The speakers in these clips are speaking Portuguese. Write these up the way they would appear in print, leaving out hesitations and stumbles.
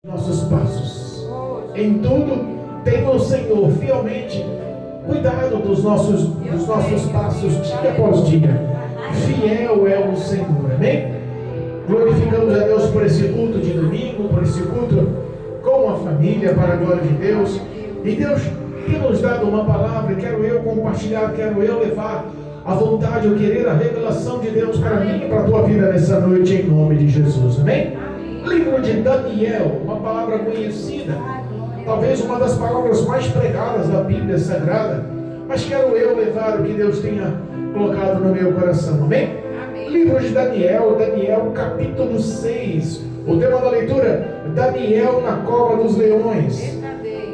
nossos passos. Em tudo tem o Senhor fielmente cuidado dos nossos passos dia após dia. Fiel é o Senhor, amém? Glorificamos a Deus por esse culto de domingo, por esse culto com a família, para a glória de Deus. E Deus tem nos dado uma palavra, quero eu compartilhar, quero eu levar a vontade, o querer, a revelação de Deus para mim e para a tua vida nessa noite, em nome de Jesus, amém? Livro de Daniel, uma palavra conhecida, talvez uma das palavras mais pregadas da Bíblia Sagrada, mas quero eu levar o que Deus tenha colocado no meu coração, amém? Livro de Daniel, Daniel capítulo 6, o tema da leitura, Daniel na cova dos leões.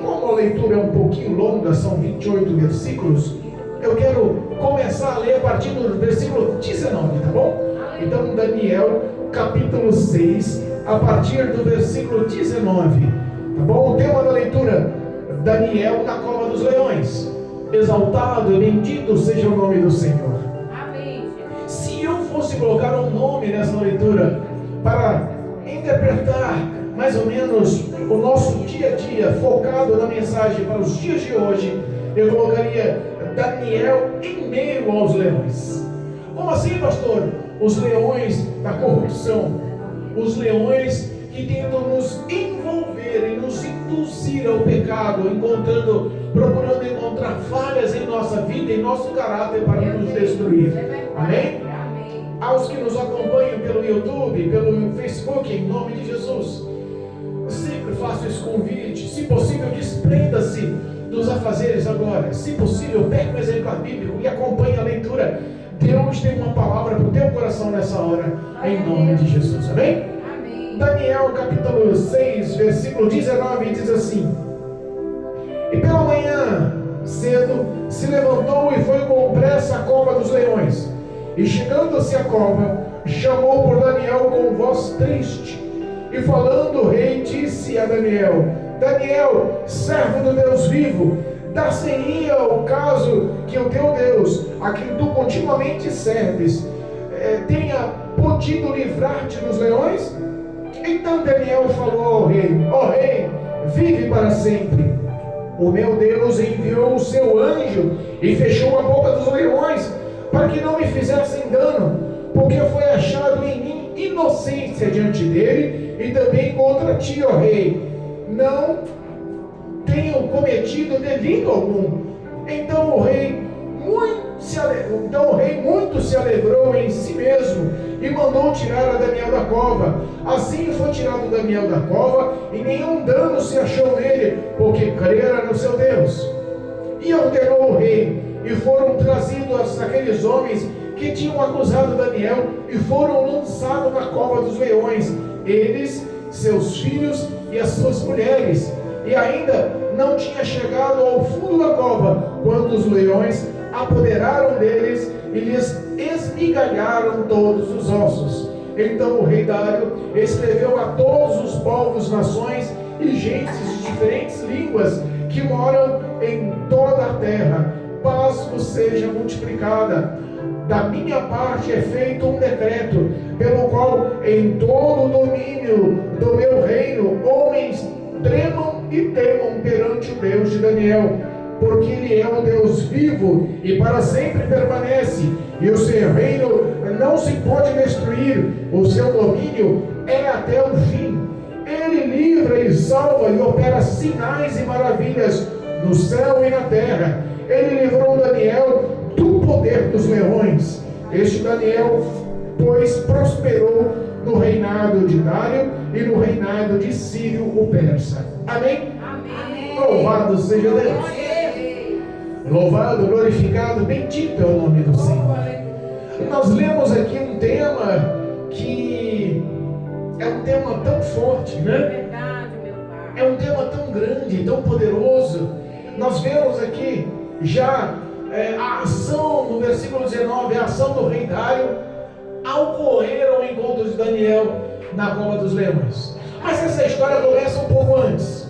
Como a leitura é um pouquinho longa, são 28 versículos, eu quero começar a ler a partir do versículo 19, tá bom? Então Daniel capítulo 6, a partir do versículo 19, tá bom? O tema da leitura, Daniel na cova dos leões. Exaltado e bendito seja o nome do Senhor. Amém. Se eu fosse colocar um nome nessa leitura para interpretar mais ou menos o nosso dia a dia, focado na mensagem para os dias de hoje, eu colocaria Daniel em meio aos leões. Como assim, pastor? Os leões da corrupção, os leões que tentam nos envolver e nos induzir ao pecado, procurando encontrar falhas em nossa vida, em nosso caráter para nos destruir. Amém? Aos que nos acompanham pelo YouTube, pelo Facebook, em nome de Jesus, sempre faço esse convite. Se possível, desprenda-se dos afazeres agora. Se possível, pegue um exemplar bíblico e acompanhe a leitura. Deus tem uma palavra para o teu coração nessa hora, em nome de Jesus, amém? Amém. Daniel capítulo 6, versículo 19 diz assim: E pela manhã cedo se levantou e foi com pressa à cova dos leões, e chegando-se à cova, chamou por Daniel com voz triste, e falando o rei disse a Daniel: Daniel, servo do Deus vivo, dar-se-ia o caso que o teu Deus, a quem tu continuamente serves, tenha podido livrar-te dos leões? Então Daniel falou ao rei: ó rei, vive para sempre. O meu Deus enviou o seu anjo e fechou a boca dos leões, para que não me fizessem dano, porque foi achado em mim inocência diante dele e também contra ti, ó rei. Não tenho cometido delito algum. Então o rei muito se alegrou em si mesmo e mandou tirar a Daniel da cova. Assim foi tirado Daniel da cova, e nenhum dano se achou nele, porque crera no seu Deus. E ordenou o rei, e foram trazidos aqueles homens que tinham acusado Daniel, e foram lançados na cova dos leões, eles, seus filhos e as suas mulheres. E ainda não tinha chegado ao fundo da cova, quando os leões apoderaram deles e lhes esmigalharam todos os ossos. Então o rei Dário escreveu a todos os povos, nações e gentes de diferentes línguas que moram em toda a terra: paz vos seja multiplicada. Da minha parte é feito um decreto, pelo qual em todo o domínio do meu reino homens tremam e temam perante o Deus de Daniel, porque ele é um Deus vivo e para sempre permanece, e o seu reino não se pode destruir, o seu domínio é até o fim. Ele livra e salva e opera sinais e maravilhas no céu e na terra. Ele livrou Daniel do poder dos leões. Este Daniel, pois, prosperou no reinado de Dário e no reinado de Círio o persa. Amém? Amém. Louvado seja Deus. Louvado, glorificado, bendito é o nome do Senhor. Nós lemos aqui um tema que é um tema tão forte, né? Verdade, meu Pai. É um tema tão grande, tão poderoso. Nós vemos aqui já a ação, no versículo 19, a ação do rei Dário ao correr ao encontro de Daniel na cova dos leões. Mas essa história começa um pouco antes.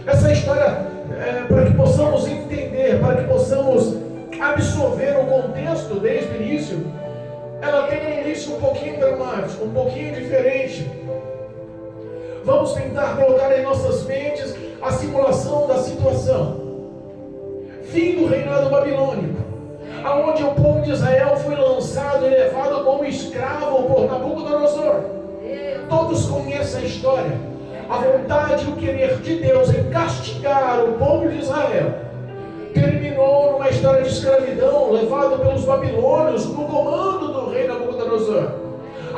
Essa história, para que possamos entender, para que possamos absorver o contexto desde o início, ela tem um início um pouquinho dramático, um pouquinho diferente. vamos tentar colocar em nossas mentes a simulação da situação. Fim do reinado babilônico, aonde o povo de Israel foi lançado e levado como escravo por Nabucodonosor. Todos conhecem a história. A vontade e o querer de Deus em castigar o povo de Israel terminou numa história de escravidão, levado pelos babilônios no comando do rei Nabucodonosor.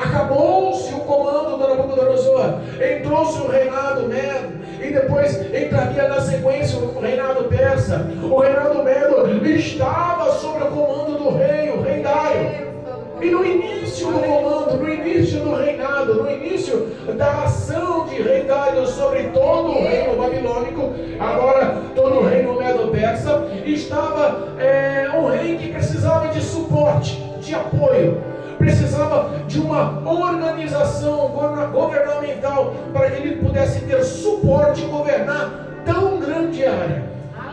Acabou-se o comando do Nabucodonosor, entrou-se o reinado Medo, e depois entraria na sequência o reinado persa. O reinado Medo estava sob o comando do rei, o rei Dário. E no início do comando, no início do reinado, no início da ação de rei Dário sobre todo o reino babilônico, agora todo o reino medo-persa, estava um rei que precisava de suporte, de apoio, precisava de uma organização governamental para que ele pudesse ter suporte e governar tão grande área,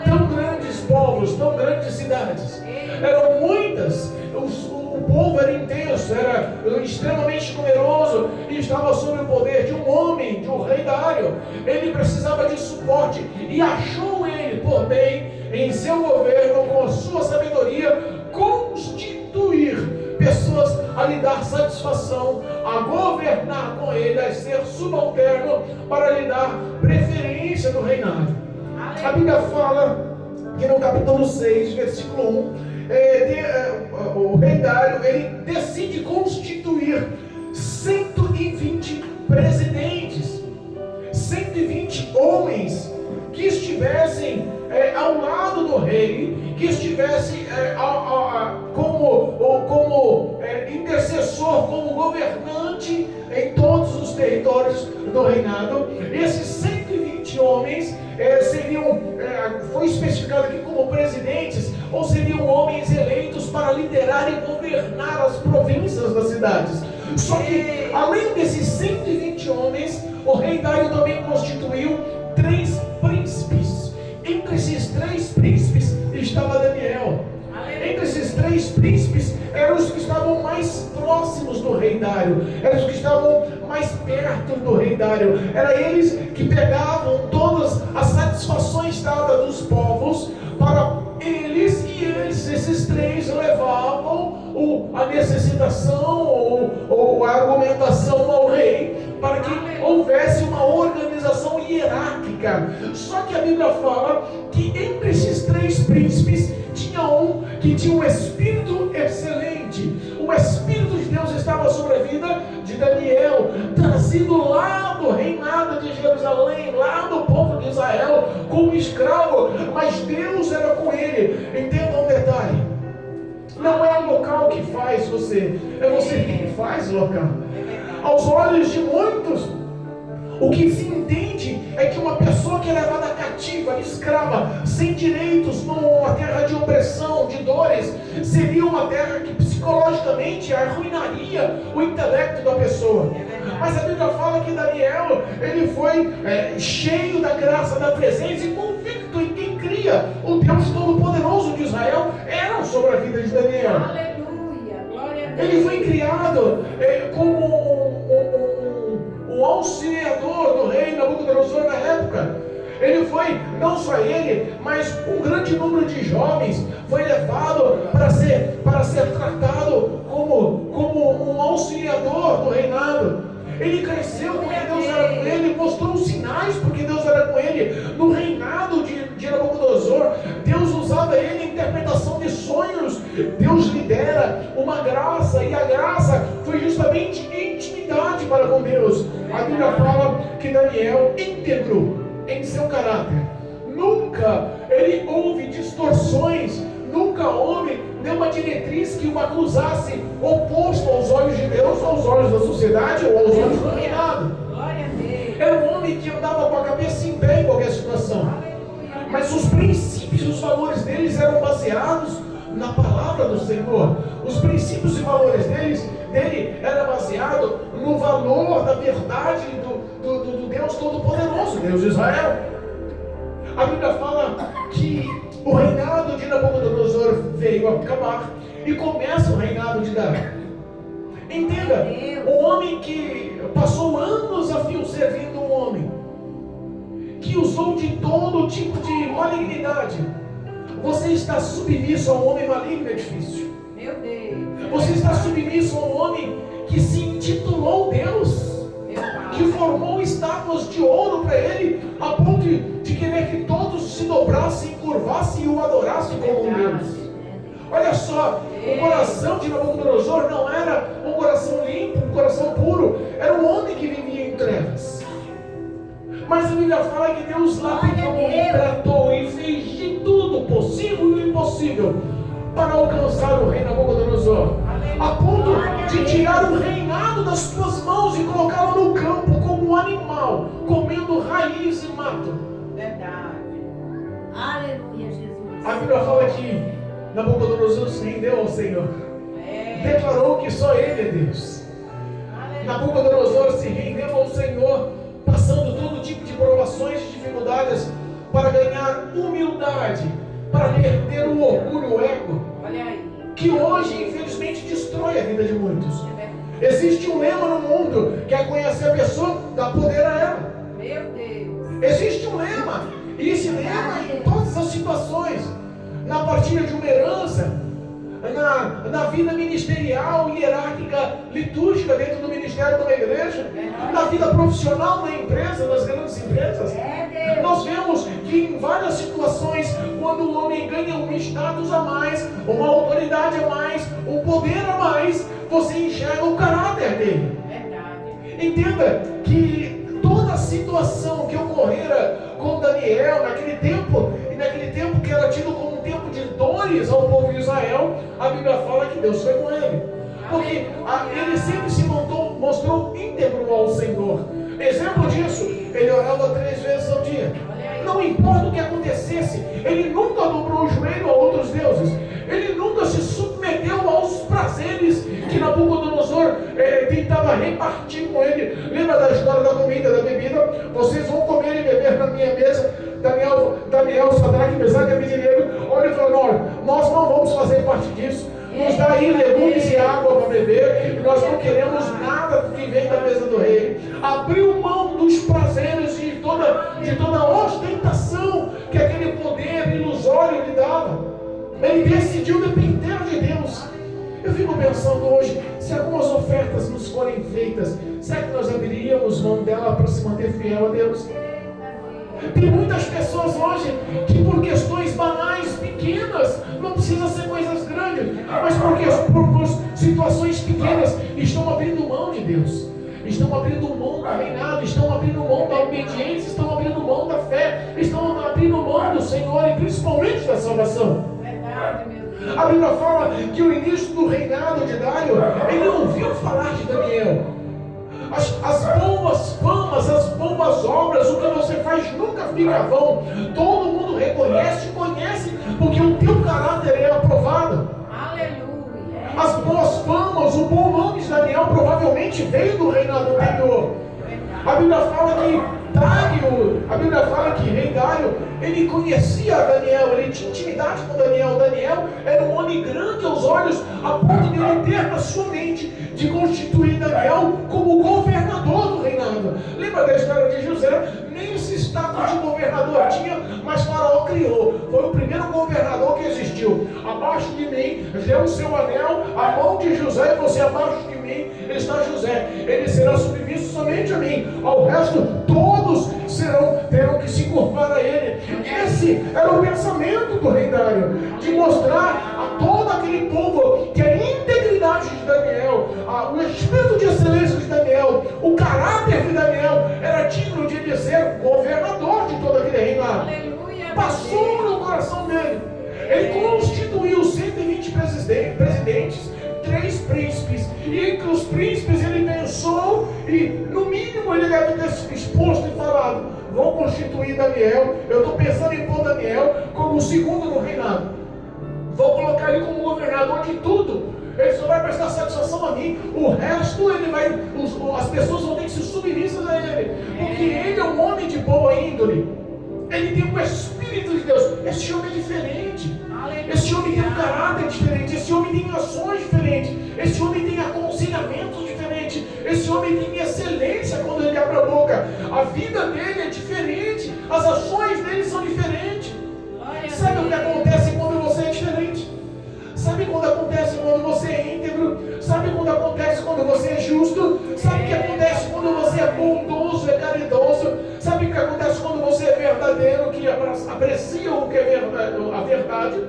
tão grandes povos, tão grandes cidades. Eram muitas, o povo era intenso, era extremamente numeroso e estava sob o poder de um homem, de um rei Dário. Ele precisava de suporte e achou ele por bem, em seu governo, com a sua sabedoria, constituir pessoas a lhe dar satisfação, a governar com ele, a ser subalterno para lhe dar preferência no reinado. A Bíblia fala que no capítulo 6, versículo 1, o rei Dário, ele decide constituir 120 presidentes, 120 homens que estivessem ao lado do rei, que estivessem como intercessor, como governante em todos os territórios do reinado. Esses 120 homens foi especificado aqui como presidentes, ou seriam homens eleitos para liderar e governar as províncias das cidades. Só que, além desses 120 homens, o rei Dário também constituiu 3 príncipes. Entre esses 3 príncipes estava Daniel. Entre esses 3 príncipes eram os que estavam mais próximos do rei Dário, eram os que estavam mais perto do rei Dário. Eram eles que pegavam todas as satisfações dadas dos povos para eles, e esses 3 levavam a necessitação ou a argumentação ao rei para que houvesse uma organização hierárquica. Só que a Bíblia fala que entre esses 3 príncipes tinha um que tinha um espírito excelente. O Espírito de Deus estava sobre a vida de Daniel, trazido lá do reinado de Jerusalém, lá do povo de Israel, como escravo, mas Deus era com ele. Entenda um detalhe: não é o local que faz você, é você que faz o local. Aos olhos de muitos, o que se entende é que uma pessoa que é levada cativa, escrava, sem direitos, numa terra de opressão, de dores, seria uma terra que psicologicamente arruinaria o intelecto da pessoa. Mas a Bíblia fala que Daniel, ele foi cheio da graça, da presença e convicto em quem cria. O Deus Todo-Poderoso de Israel era sobre a vida de Daniel. Aleluia, glória a Deus. Ele foi criado como o auxiliador do rei Nabucodonosor na época. Ele foi, não só ele, mas um grande número de jovens foi levado para ser tratado como um auxiliador do reinado. Ele cresceu porque Deus era com ele, mostrou sinais porque Deus era com ele. No reinado de Nabucodonosor, Deus usava ele em interpretação de sonhos. Deus lidera uma graça, e a graça foi justamente intimidade para com Deus. A Bíblia fala que Daniel, íntegro em seu caráter, nunca ele houve distorções, nunca houve nenhuma diretriz que o acusasse oposto aos olhos de Deus, aos olhos da sociedade ou aos olhos do reinado. Era um homem que andava com a cabeça em pé em qualquer situação, mas os princípios e os valores deles eram baseados na palavra do Senhor. Os princípios e valores dele era baseado no valor da verdade do Deus Todo-Poderoso, Deus de Israel. A Bíblia fala que o reinado de Nabucodonosor veio a acabar e começa o reinado de Dário. Entenda, um homem que passou anos a fio servindo um homem que usou de todo tipo de malignidade, você está submisso ao homem maligno, é difícil. Meu Deus. Você está submisso ao homem que se intitulou Deus, que formou estátuas de ouro para ele, a ponto de querer que todos se dobrassem, curvassem e o adorassem como um Deus. Olha só, o coração de Nabucodonosor não era um coração limpo, um coração puro, era um homem que vivia em trevas. Mas a Bíblia fala que Deus lapidou e tratou e fez de tudo possível e impossível para alcançar o rei Nabucodonosor, a ponto de tirar o reinado das suas mãos e colocá-lo no campo como um animal, comendo raiz e mato. Verdade. Aleluia, Jesus. A Bíblia fala que Nabucodonosor se rendeu ao Senhor, declarou que só Ele é Deus. Nabucodonosor se rendeu ao Senhor, passando todo tipo de provações e dificuldades para ganhar humildade, para perder o orgulho, o ego, que hoje infelizmente destrói a vida de muitos. Existe um lema no mundo: quer conhecer a pessoa, dá poder a ela. Meu Deus. Existe um lema, e esse lema em todas as situações, na partilha de uma herança, na vida ministerial, hierárquica, litúrgica dentro do ministério de uma igreja, na vida profissional, na empresa, nas grandes empresas. Nós vemos que em várias situações, quando o homem ganha um status a mais, uma autoridade a mais, um poder a mais, você enxerga o caráter dele. Entenda que toda a situação que ocorrera com Daniel naquele tempo, e naquele tempo que era tido como um tempo de dores ao povo de Israel, a Bíblia fala que Deus foi com ele, porque ele sempre se mostrou íntegro ao Senhor. Exemplo disso, ele orava 3 vezes ao dia, não importa o que acontecesse, ele nunca dobrou o joelho a outros deuses, ele nunca se submeteu aos prazeres que Nabucodonosor tentava repartir com ele. Lembra da história da comida, da bebida? Vocês vão comer e beber na minha mesa. Daniel, Sadraque, Mesaque e Abednego, olha e falou: olha, nós não vamos fazer parte disso. Nos dá aí legumes e água para beber, e nós não queremos nada que vem da mesa do rei. Abriu mão dos prazeres e de toda a ostentação que aquele poder ilusório lhe dava. Ele decidiu depender de Deus. Eu fico pensando hoje, se algumas ofertas nos forem feitas, será que nós abriríamos mão dela para se manter fiel a Deus? Tem muitas pessoas hoje que por questões banais, pequenas, não precisa ser coisas grandes, mas por situações pequenas, estão abrindo mão de Deus, estão abrindo mão do reinado, estão abrindo mão da obediência, estão abrindo mão da fé, estão abrindo mão do Senhor e principalmente da salvação. A Bíblia fala que o início do reinado de Dário, ele ouviu falar de Daniel. As boas famas, as boas obras, o que você faz nunca fica vão. Todo mundo reconhece e conhece, porque o teu caráter é aprovado. Aleluia. As boas famas, o bom nome de Daniel provavelmente veio do reinado anterior. A Bíblia fala que rei Dário, ele conhecia Daniel, ele tinha intimidade com Daniel. Daniel era um homem grande aos olhos, a ponto de ele ter na sua mente de constituir Daniel como governador do reinado. Lembra da história de José? Nem esse status de governador tinha, mas Faraó criou. Foi o primeiro governador que existiu. Abaixo de mim, deu o seu anel, a mão de José, e você abaixo de mim está José. Ele será submisso somente a mim. Ao resto, todos terão que se curvar a ele. Esse era o pensamento do rei Dário, de mostrar a todo aquele povo que a integridade de Daniel, o espírito de excelência de Daniel, o caráter de Daniel era digno de ele ser governador de todo aquele reinado. Passou no coração dele. Ele constituiu 120 presidentes, 3 príncipes, e entre os príncipes ele pensou, e no mínimo ele deve ter se exposto e falado: vou constituir Daniel, eu estou pensando em pôr Daniel como o segundo no reinado, vou colocar ele como governador de tudo, ele só vai prestar satisfação a mim, o resto as pessoas vão ter que se submissas a ele, porque ele é um homem de boa índole, ele tem o Espírito de Deus. Esse homem é diferente, esse homem tem um caráter diferente, esse homem tem ações diferentes, esse homem tem aconselhamentos diferentes, esse homem tem excelência quando ele ele abre a boca, a vida dele é diferente, as ações dele são diferentes. Sabe o que acontece quando você é diferente? Sabe quando acontece quando você é íntegro? Sabe quando acontece quando você é justo? Sabe o que acontece quando você é bondoso, é caridoso? Sabe o que acontece quando você é verdadeiro, que aprecia o que é a verdade?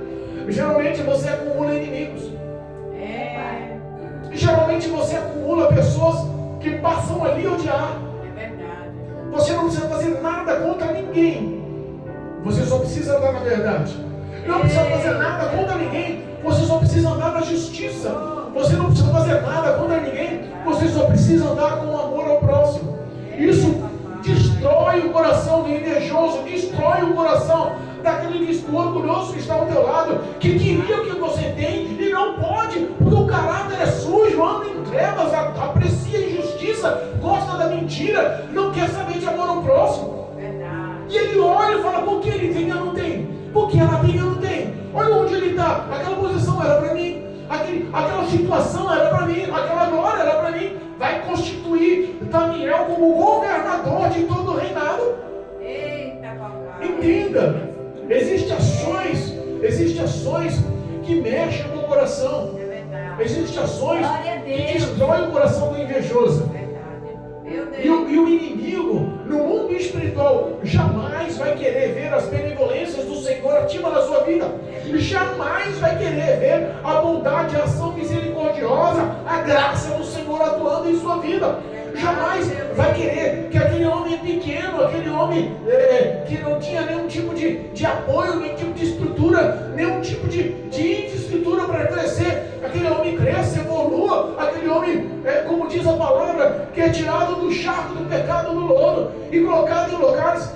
Geralmente você acumula inimigos. Geralmente você acumula pessoas que passam ali a odiar. É verdade. Você não precisa fazer nada contra ninguém. Você só precisa andar na verdade. Não precisa fazer nada contra ninguém. Você só precisa andar na justiça. Você não precisa fazer nada contra ninguém. Você só precisa andar com amor ao próximo. Isso destrói o coração do invejoso, destrói o coração daquele orgulhoso que está ao teu lado, que queria o que você tem e não pode, porque o caráter é sujo, anda em trevas, aprecia a injustiça, gosta da mentira, não quer saber de amor ao próximo. E ele olha e fala, por que ele tem e eu não tenho? Por que ela tem e eu não tenho? Olha onde ele está, aquela posição era para mim, aquela situação era para mim, aquela glória era para mim. Vai constituir Daniel como governador de todo o reinado. Eita, papai. Entenda, existem ações que mexem com o coração. É verdade. Existem ações Glória a que Deus. destroem o coração do invejoso. É verdade. Meu Deus. E o inimigo, no mundo espiritual, jamais vai querer ver as benevolências do Senhor ativas na sua vida. Jamais vai querer ver a bondade, a ação misericordiosa, a graça do Senhor atuando em sua vida. Jamais vai querer que aquele homem pequeno, aquele homem que não tinha nenhum tipo de apoio, nenhum tipo de estrutura, nenhum tipo de infraestrutura para crescer, aquele homem cresça, evolua, aquele homem, como diz a palavra, que é tirado do charco do pecado do lodo e colocado em locais,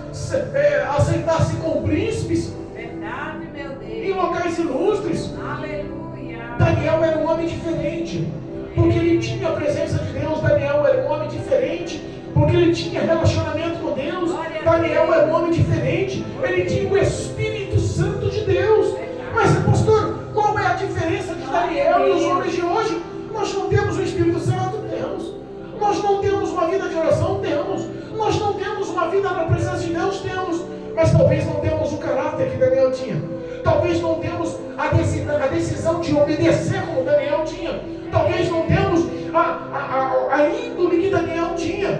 aceitar-se com príncipes, Verdade, meu Deus. em locais ilustres. Aleluia. Daniel era um homem diferente, porque ele tinha a presença de Deus. Daniel era um homem diferente, porque ele tinha relacionamento com Deus. Daniel era um homem diferente, ele tinha o Espírito Santo de Deus. Mas, pastor, qual é a diferença de Daniel e os homens de hoje? Nós não temos o Espírito Santo? Temos. Nós não temos uma vida de oração? Temos. Nós não temos uma vida na presença de Deus? Temos. Mas talvez não temos o caráter que Daniel tinha. Talvez não temos a decisão de obedecer como Daniel tinha. Talvez não temos a índole que Daniel tinha.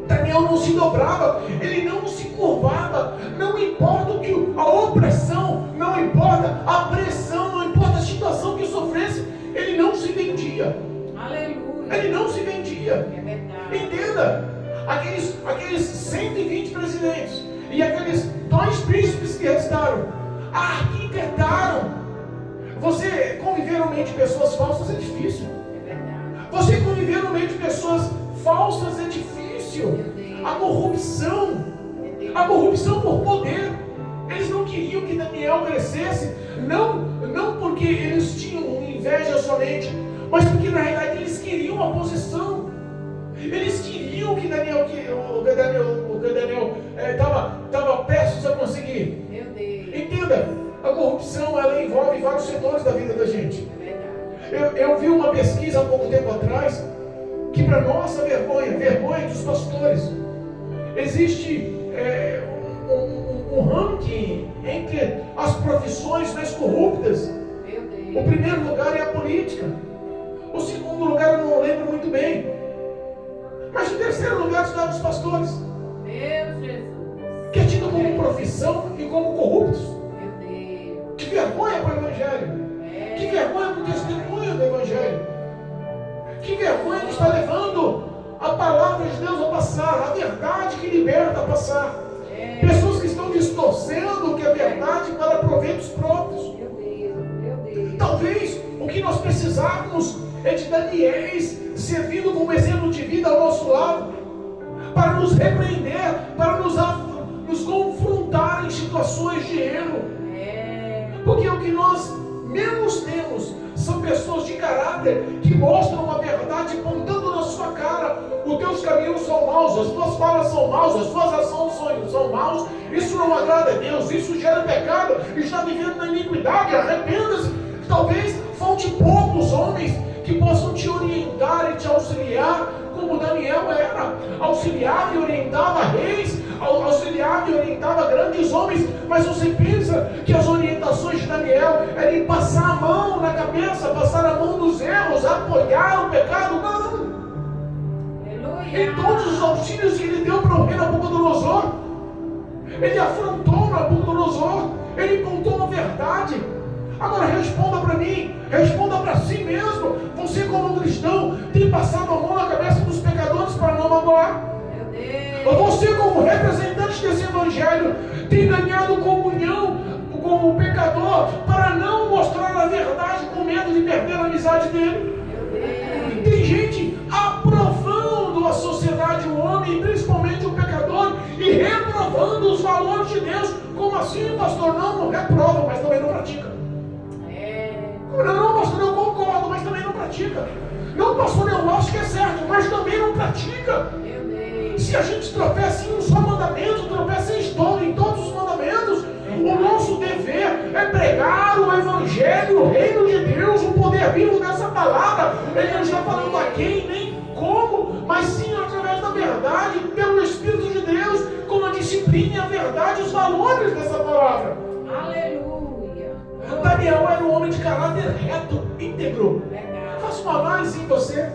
Daniel não se dobrava, ele não se curvava. Não importa a opressão, não importa a pressão, não importa a situação que sofresse, ele não se vendia. Aleluia. Ele não se vendia. É verdade. Entenda, aqueles 120 presidentes e aqueles 2 príncipes que restaram, arquitetaram. Você conviver no meio de pessoas falsas é difícil. É verdade. Você conviver no meio de pessoas falsas é difícil. A corrupção por poder. Eles não queriam que Daniel crescesse, não porque eles tinham inveja somente, mas porque na realidade eles queriam a posição. Eles queriam que Daniel estava prestes a conseguir. Meu Deus. Entenda, a corrupção ela envolve vários setores da vida da gente. É verdade. Eu vi uma pesquisa há pouco tempo atrás que, para nossa vergonha dos pastores, existe um ranking entre as profissões mais corruptas. Meu Deus. O primeiro lugar é a política. O segundo lugar eu não lembro muito bem. Mas o terceiro lugar está os pastores, Meu Jesus. que é tido como profissão e como corruptos. Meu Deus. Que vergonha para o Evangelho. Que vergonha para o testemunho do Evangelho. Que vergonha de estar levando a palavra de Deus a passar, a verdade que liberta a passar. Pessoas que estão distorcendo o que é verdade para proveitos próprios. Meu Deus. Meu Deus. Talvez o que nós precisarmos é de Daniéis servindo como exemplo de vida ao nosso lado, para nos repreender, para nos confrontar em situações de erro. Porque o que nós menos temos são pessoas de caráter que mostram a verdade apontando na sua cara. Os teus caminhos são maus, as tuas falas são maus, as tuas ações são maus. Isso não agrada a Deus, isso gera pecado, está vivendo na iniquidade, arrependa-se. Talvez falte poucos homens que possam te orientar e te auxiliar, como como Daniel era, auxiliava e orientava reis, auxiliava e orientava grandes homens, mas você pensa que as orientações de Daniel eram passar a mão na cabeça, passar a mão nos erros, apoiar o pecado? Não. Em todos os auxílios que ele deu para o rei Nabucodonosor, ele afrontou Nabucodonosor, ele contou a verdade. Agora responda para mim, responda para si mesmo. Você como cristão tem passado a mão na cabeça dos pecadores para não magoar? Você como representante desse evangelho tem ganhado comunhão com o pecador para não mostrar a verdade com medo de perder a amizade dele? Tem gente aprovando a sociedade, o homem, principalmente o pecador, e reprovando os valores de Deus. Como assim, pastor? Não reprova, mas também não pratica. Não, pastor, eu concordo, mas também não pratica. Não, pastor, eu acho que é certo, mas também não pratica. Se a gente tropeça em um só mandamento, tropeça em todos os mandamentos. O nosso dever é pregar o evangelho, o reino de Deus, o poder vivo dessa palavra. Ele não está falando a quem, nem como, mas sim através da verdade, pelo Espírito de Deus, com a disciplina e a verdade, os valores dessa palavra. Aleluia. Daniel era um homem de caráter reto, íntegro. Faça uma análise em você.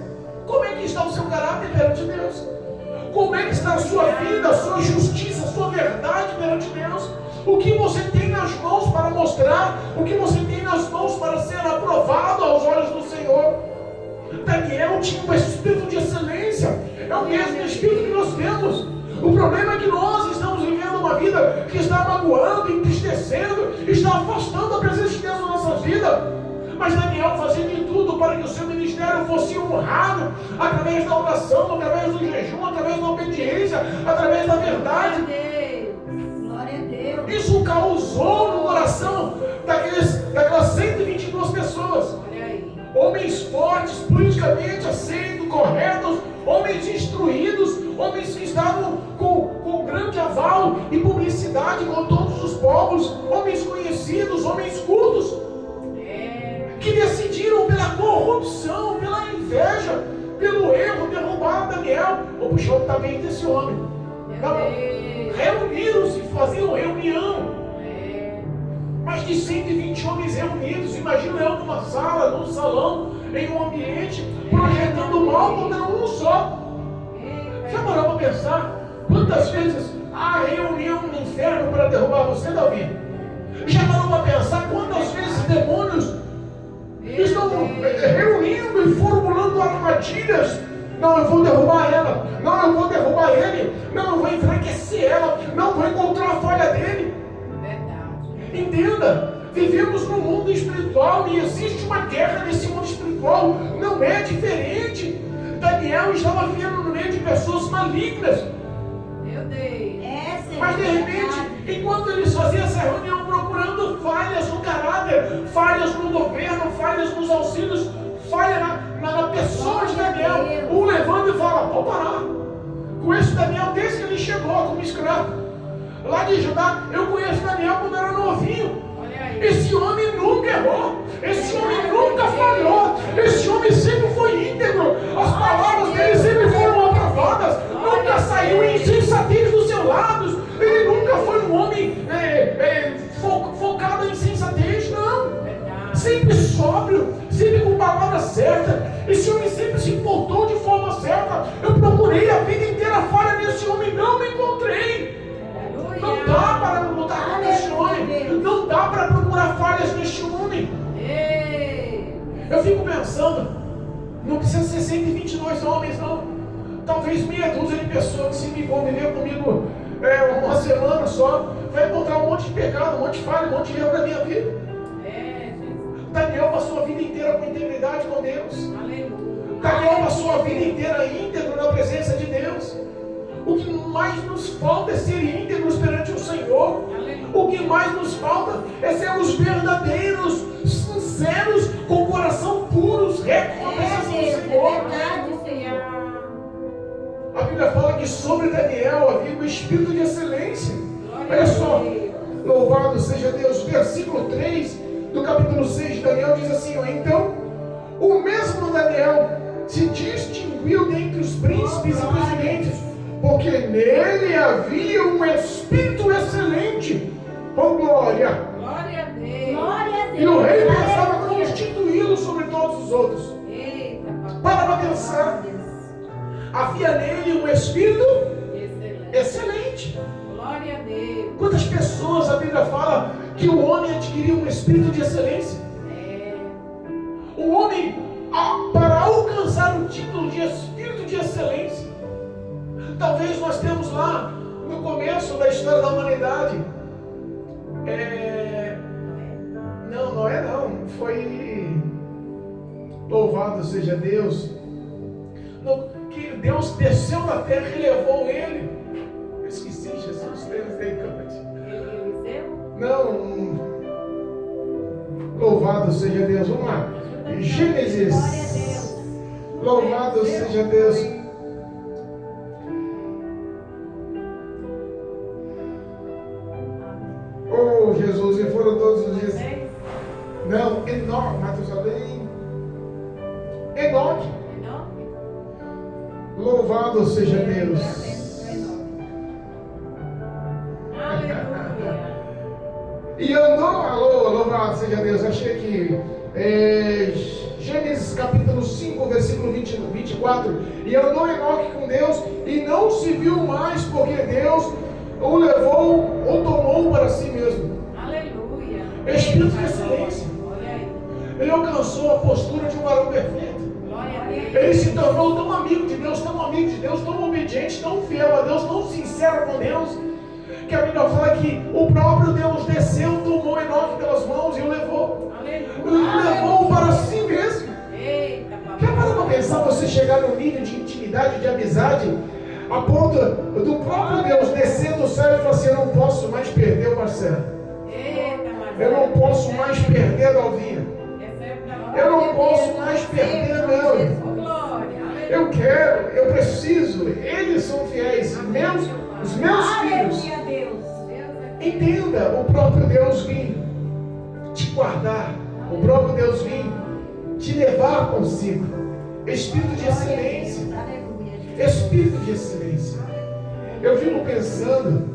Como é que está o seu caráter perante Deus? Como é que está a sua vida, a sua justiça, a sua verdade perante Deus? O que você tem nas mãos para mostrar? O que você tem nas mãos para ser aprovado aos olhos do Senhor? Daniel tinha um espírito de excelência. É o mesmo espírito que nós temos. O problema é que nós estamos vivendo uma vida que está magoando, entristecendo, está afastando a presença de Deus na nossa vida. Mas Daniel fazia de tudo para que o seu ministério fosse honrado através da oração, através do jejum, através da obediência, através da verdade. Glória a Deus. Isso causou no coração daquelas 122 pessoas. Olha aí. Homens fortes, politicamente aceitos, corretos, homens instruídos, homens que estavam com grande aval e publicidade com todos os povos, homens conhecidos, homens cultos, que decidiram pela corrupção, pela inveja, pelo erro, derrubar Daniel. Vou puxar o tamanho desse homem. Reuniram-se, faziam reunião. Mais de 120 homens reunidos. Imagina eu numa sala, num salão, em um ambiente, projetando mal contra um só. Já parou para pensar quantas vezes há reunião no inferno para derrubar você, Davi? Já parou para pensar quantas vezes demônios estão reunindo e formulando armadilhas? Não, eu vou derrubar ela. Não, eu vou derrubar ele. Não, eu vou enfraquecer ela. Não, vou encontrar a falha dele. Verdade. Entenda, vivemos num mundo espiritual e existe uma guerra nesse mundo espiritual. Não é diferente. Daniel estava vivendo no meio de pessoas malignas. Meu Deus. Mas de repente, enquanto eles faziam essa reunião procurando falhas no caráter, falhas no governo, falhas nos auxílios, falha na pessoa de Daniel, um levanta e fala: pode parar. Conheço Daniel desde que ele chegou como escravo lá de Judá. Eu conheço Daniel quando era novinho. Esse homem nunca errou, esse homem nunca falhou, esse homem sempre foi íntegro, as palavras dele sempre foram aprovadas, nunca saiu insensatez dos seus lábios, ele nunca foi um homem focado em insensatez, não. Sempre sóbrio, sempre com palavra certa. Esse homem sempre se importou de forma certa. Eu procurei a vida inteira falha nesse homem, não me encontrei. Não dá para lutar com este homem, não dá para procurar falhas neste homem. Eu fico pensando, não precisa ser 122 homens, não. Talvez meia dúzia de pessoas que se me conviver comigo uma semana só, vai encontrar um monte de pecado, um monte de falha, um monte de erro na minha vida. Daniel passou a vida inteira com integridade com Deus. Daniel passou a vida inteira íntegro na presença de Deus. O que mais nos falta é ser íntegros perante o Senhor. O que mais nos falta é sermos verdadeiros, sinceros, com o coração puros, retos na presença do Senhor. A Bíblia fala que sobre Daniel havia um espírito de excelência. Olha só, louvado seja Deus. Versículo 3 do capítulo 6 de Daniel diz assim: então, o mesmo Daniel se distinguiu dentre os príncipes e presidentes, porque nele havia um espírito excelente. Oh, glória! Glória a Deus. Glória a Deus. E o rei pensava Aleluia. constituí-lo sobre todos os outros. Eita, papai. Para pra pensar. Havia nele um espírito Excelente. excelente. Glória a Deus. Quantas pessoas a Bíblia fala que o homem adquiriu um espírito de excelência? É. O homem, para alcançar o título de espírito de excelência, talvez nós temos lá no começo da história da humanidade. Não é não. Foi louvado seja Deus. Que Deus desceu na terra e levou ele. Eu esqueci, Jesus. Eliseu? Não. Louvado seja Deus. Vamos lá. Gênesis. Glória a Deus. Louvado seja Deus. Oh, Jesus, e foram todos os dias. Não, Enoque, Matusalém. Enoque. Louvado seja Deus. Aleluia. E andou, louvado seja Deus. Achei aqui. Gênesis capítulo 5, versículo 24. E andou Enoque com Deus e não se viu mais, porque Deus o levou ou tomou para si mesmo. Aleluia. Espírito de excelência. Olha aí. Ele alcançou a postura de um varão perfeito. Glória a Deus. Ele se tornou tão amigo de Deus, tão obediente, tão fiel a Deus, tão sincero com Deus, que a Bíblia fala que o próprio Deus desceu, tomou Enoque pelas mãos e o levou. Aleluia. Levou para si mesmo. Eita, Quer parar para papai. pensar você chegar num nível de intimidade, de amizade, a ponto do próprio Deus descer do céu e falar assim: eu não posso mais perder o Marcelo. Eita, Marcelo. Eu não posso mais perder a Dalvinha. Eu não posso mais perder a Mel. Eu preciso. Eles são fiéis. Os meus filhos. Aleluia a Deus. Entenda, o próprio Deus vem te guardar. O próprio Deus vem te levar consigo. Espírito de excelência. Aleluia. Espírito de excelência. Eu fico pensando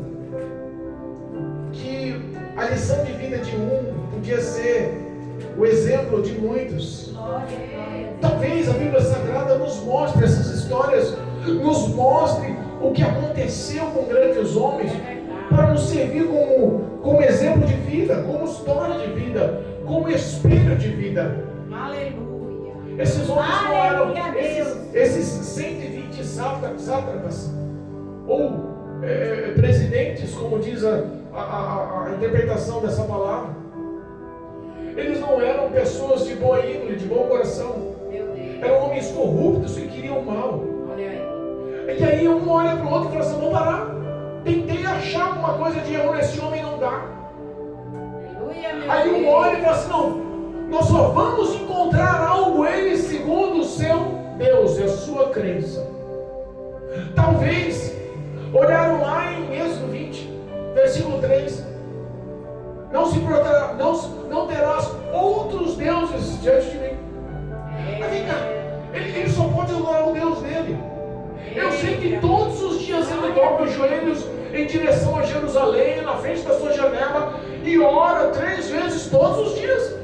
que a lição de vida de um podia ser o exemplo de muitos. Talvez a Bíblia Sagrada nos mostre essas histórias, nos mostre o que aconteceu com grandes homens, para nos servir como exemplo de vida, como história de vida, como espelho de vida. Aleluia. Esses homens não eram Aleluia a Deus. esses 120 sátrapas ou presidentes, como diz a interpretação dessa palavra. Eles não eram pessoas de boa índole, de bom coração. Meu Deus. Eram homens corruptos que queriam mal. Olha aí. E aí um olha para o outro e fala assim: vou parar. Tentei achar alguma coisa de erro nesse homem, não dá. Aleluia, meu Aí um Deus. olha e fala assim: não, nós só vamos encontrar algo ele segundo o seu Deus e a sua crença. Talvez olharam lá em Êxodo 20, versículo 3: não terás outros deuses diante de mim. Mas vem cá, ele só pode adorar o Deus dele. Eu sei que todos os dias ele dobra os joelhos em direção a Jerusalém, na frente da sua janela, e ora 3 vezes todos os dias.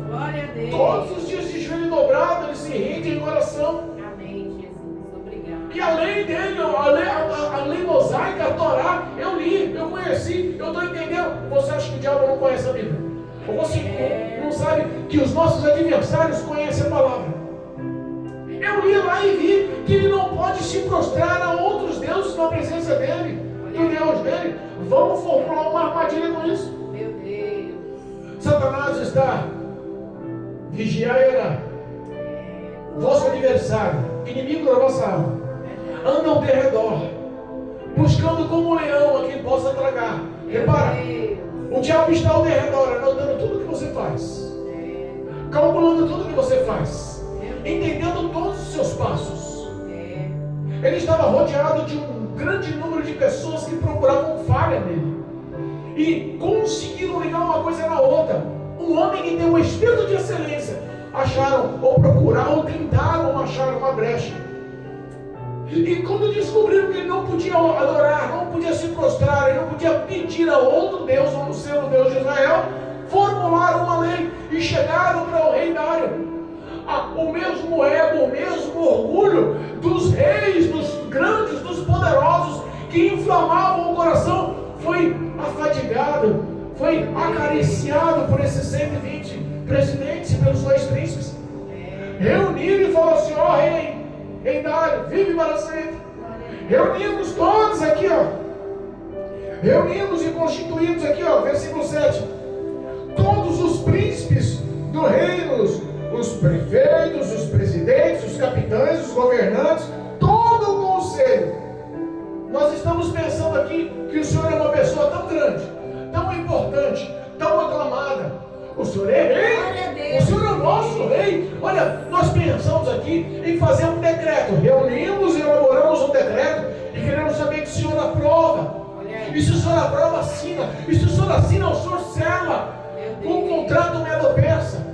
Glória a Deus. Todos os dias de joelho dobrado, ele se rende em oração. Amém, Jesus. Obrigado. E a lei dele, a lei mosaica, a Torá, eu li, eu conheci, eu estou entendendo. Você acha que o diabo não conhece a Bíblia? Ou você não sabe que os nossos adversários conhecem a palavra? Eu li lá e vi que ele não pode se prostrar a outros deuses na presença dele, do Deus dele. Vamos formular uma armadilha com isso. Meu Deus. Satanás está vigiar e orar. Vosso adversário, inimigo da vossa alma, anda ao derredor, buscando como um leão a quem possa tragar. Repara, o diabo está ao derredor, anotando tudo que você faz, calculando tudo que você faz, entendendo todos os seus passos. Ele estava rodeado de um grande número de pessoas que procuravam falha nele e conseguiram ligar uma coisa na outra. Um homem que tem um espírito de excelência acharam, ou procuraram, ou tentaram achar uma brecha. E quando descobriram que ele não podia adorar, não podia se prostrar, ele não podia pedir a outro Deus, a não ser o Deus de Israel, formularam uma lei e chegaram para o rei Dário. O mesmo ego, o mesmo orgulho dos reis, dos grandes, dos poderosos, que inflamavam o coração, foi afadigado, foi acariciado por esses 120 presidentes e pelos 2 príncipes. Reuniram e falaram assim: ó rei Dário, vive para sempre. Reunimos todos aqui, ó. Reunimos e constituímos aqui, ó, versículo 7. Todos os príncipes do reino, os prefeitos, os presidentes, os capitães, os governantes, todo o conselho. Nós estamos pensando aqui que o Senhor é uma pessoa tão grande, tão importante, tão aclamada. O Senhor é rei, o Senhor é o nosso rei. Olha, nós pensamos aqui em fazer um decreto. Reunimos e elaboramos um decreto e queremos saber que o Senhor aprova. E se o Senhor aprova, assina. E se o Senhor assina, o Senhor sela com um contrato medo-persa.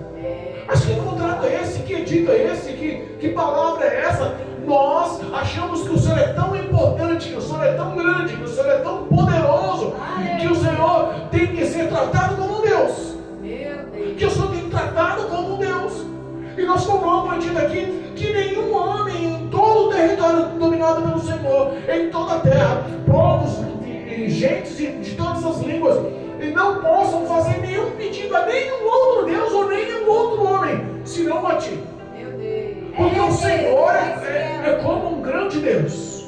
Mas que contrato é esse? Que edito é esse? Que palavra é essa? Nós achamos que o Senhor é tão importante, que o Senhor é tão grande, que o Senhor é tão poderoso, que o Senhor tem que ser tratado como um Deus. Que o Senhor tem tratado como um Deus. E nós tomamos uma medida aqui que nenhum homem em todo o território dominado pelo Senhor, em toda a terra, povos e gentes de todas as línguas, e não possam fazer nenhum pedido a nenhum outro Deus ou nenhum outro homem, senão a ti. Porque o Senhor é como um grande Deus.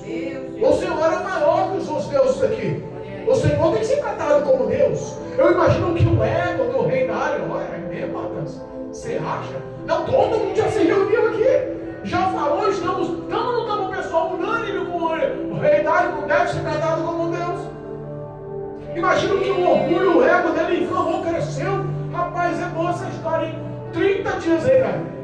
O Senhor é maior que os outros deuses aqui. O Senhor tem que ser tratado como Deus. Eu imagino que o ego do rei Dário, olha, é mesmo, Matheus? Você acha? Não, todo mundo já se reuniu aqui. Já falou, estamos o pessoal unânime com o rei Dário, não deve ser tratado como um Deus. Imagino que o orgulho, o ego dele inflamou, cresceu. Rapaz, é boa essa história, hein? 30 dias aí, velho.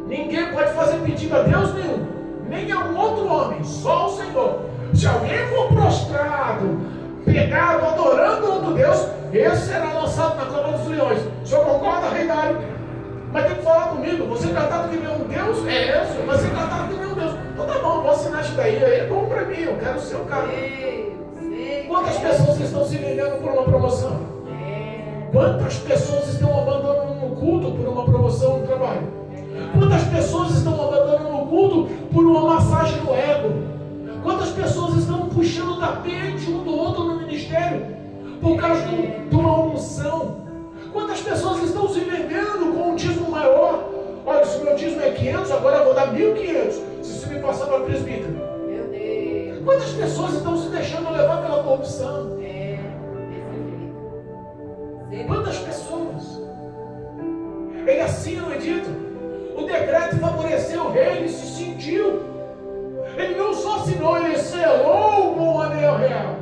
Ninguém pode fazer pedido a Deus nenhum, nem a um outro homem, só o Senhor. Se alguém for prostrado, pegado, adorando outro Deus, esse será lançado na cova dos leões. O senhor concorda, rei Dário? Mas tem que falar comigo. Você é tratado que nem um Deus? É isso, mas você é tratado que nem um Deus. Então tá bom, vou assinar isso daí. Aí é bom pra mim, eu quero ser o cara. Quantas pessoas estão se vendendo por uma promoção? Quantas pessoas estão abandonando o culto por uma promoção no trabalho? Quantas pessoas estão abandonando o culto por uma massagem no ego? Quantas pessoas estão puxando o tapete um do outro no ministério por causa de uma unção? Quantas pessoas estão se vendendo com um dízimo maior? Olha, se o meu dízimo é 500, agora eu vou dar 1.500 se você me passar para presbítero. Meu Deus. Quantas pessoas estão se deixando levar pela corrupção? Quantas pessoas? Ele assina o edito. O decreto favoreceu o rei, ele se sentiu. Ele não só assinou, ele selou com o anel real.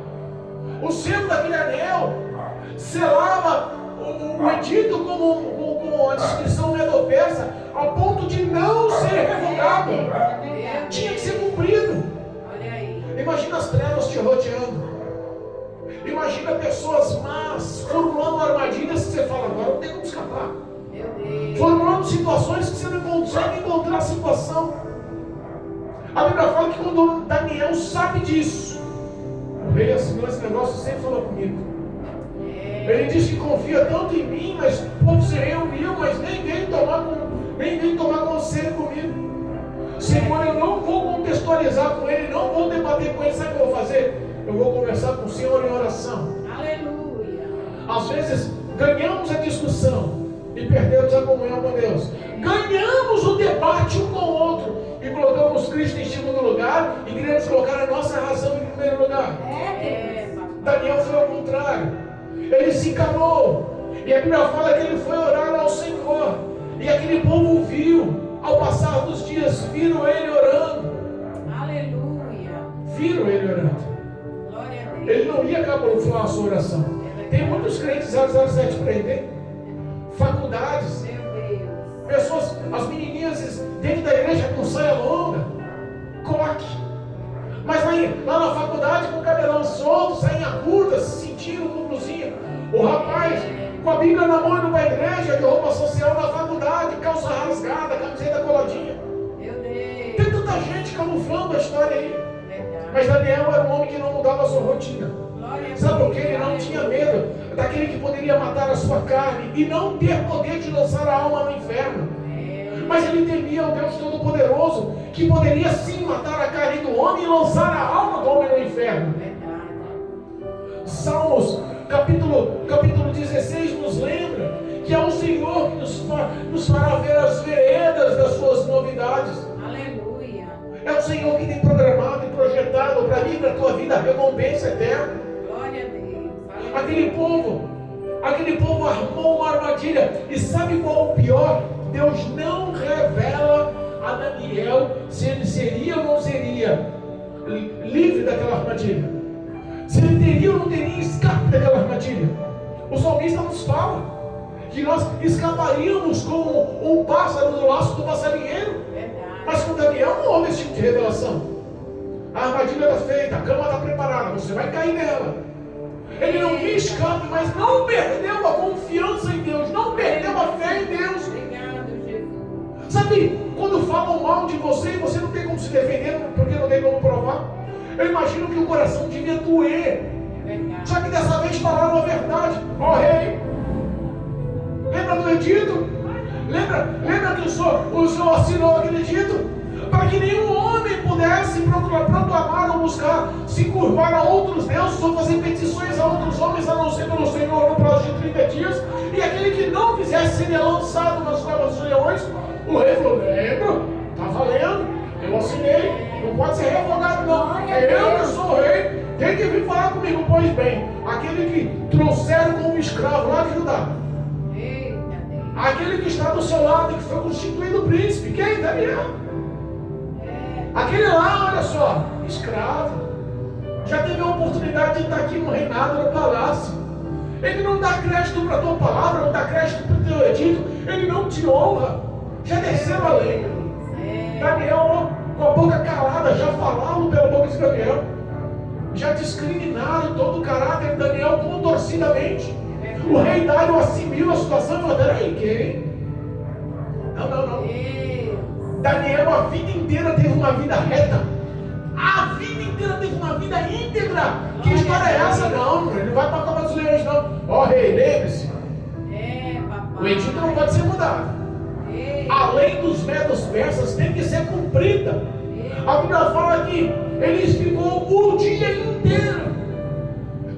O selo daquele anel selava o edito com a descrição medo-persa, a ponto de não ser revogado. Tinha que ser cumprido. Imagina as trevas te rodeando. Imagina pessoas más formulando armadilhas que você fala, agora não tem como escapar. Formulando situações que você não consegue encontrar a situação. A Bíblia fala que quando Daniel sabe disso, o rei assinou esse negócio e sempre falou comigo. Ele disse que confia tanto em mim, mas o povo se reuniu, mas nem veio tomar conselho comigo. Senhor, eu não vou contextualizar com ele, não vou debater com ele, sabe o que eu vou fazer? Eu vou conversar com o Senhor em oração. Aleluia. Às vezes ganhamos a discussão e perdemos a comunhão com Deus. Ganhamos o debate um com o outro e colocamos Cristo em segundo lugar e queremos colocar a nossa razão em primeiro lugar. Daniel foi ao contrário. Ele se calou. E a Bíblia fala que ele foi orar ao Senhor. E aquele povo viu. Ao passar dos dias, viram ele orando. Aleluia. Viram ele orando. Glória a Deus. Ele não ia camuflar a sua oração. Tem muitos crentes 007 para ele. Faculdades. Meu Deus. Pessoas, as menininhas dentro da igreja com saia longa. Coque. Mas lá na faculdade com o cabelão solto, sainha curta, se sentindo com blusinha. O rapaz com a Bíblia na mão indo para a igreja, de roupa social na faculdade, calça calça rasgada, camiseta coladinha. Meu Deus. Tem tanta gente camuflando a história aí. Verdade. Mas Daniel era um homem que não mudava a sua rotina. Glória a Sabe por Deus. quê? Ele não tinha medo daquele que poderia matar a sua carne e não ter poder de lançar a alma no inferno. Mas ele temia o Deus Todo-Poderoso, que poderia sim matar a carne do homem e lançar a alma do homem no inferno. Verdade. Salmos, capítulo 16, nos lembra que é o Senhor que nos fará ver as veredas das suas novidades. Aleluia. É o Senhor que tem programado e projetado para mim e para a tua vida a recompensa eterna. Glória a Deus. Aleluia. Aquele povo armou uma armadilha. E sabe qual é o pior? Deus não revela a Daniel se ele seria ou não seria livre daquela armadilha. Se ele teria ou não teria escape daquela armadilha. O salmista nos fala que nós escaparíamos como um pássaro no laço do passarinheiro. Verdade. Mas com Daniel não houve esse tipo de revelação. A armadilha está feita, a cama está preparada, você vai cair nela. Ele não tinha escape, mas não perdeu a confiança em Deus, não perdeu a fé em Deus. Obrigado, Jesus. Sabe, quando falam mal de você e você não tem como se defender porque não tem como provar, eu imagino que o coração devia doer. É verdade. Só que dessa vez falaram a verdade. Ó rei, lembra do edito? Lembra que o senhor assinou aquele edito? Para que nenhum homem pudesse proclamar ou buscar se curvar a outros deuses ou fazer petições a outros homens, a não ser pelo Senhor no prazo de 30 dias. E aquele que não fizesse seria lançado nas covas dos leões. O rei falou: lembro, está valendo, eu assinei, não pode ser revogado não. Eu que sou o rei, tem que vir falar comigo. Pois bem, aquele que trouxeram como escravo lá de Judá, Eita Deus. aquele que está do seu lado e que foi constituído príncipe, quem? Daniel. Aquele lá, olha só, escravo, já teve a oportunidade de estar aqui no reinado, no palácio. Ele não dá crédito para a tua palavra, não dá crédito para o teu edito, ele não te honra. Já desceu a lei. Daniel, com a boca calada, já falaram pela boca de Daniel. Já discriminaram todo o caráter de Daniel contorcidamente. O rei Dário assimila a situação e falou: peraí, quem? Não. Daniel a vida inteira teve uma vida reta. A vida inteira teve uma vida íntegra. Que história é essa? Não, ele não vai para a cova dos leões não. Ó rei, lembre-se, Papai. o edito não pode ser mudado. A lei dos medos persas tem que ser cumprida. A Bíblia fala que ele ficou o dia inteiro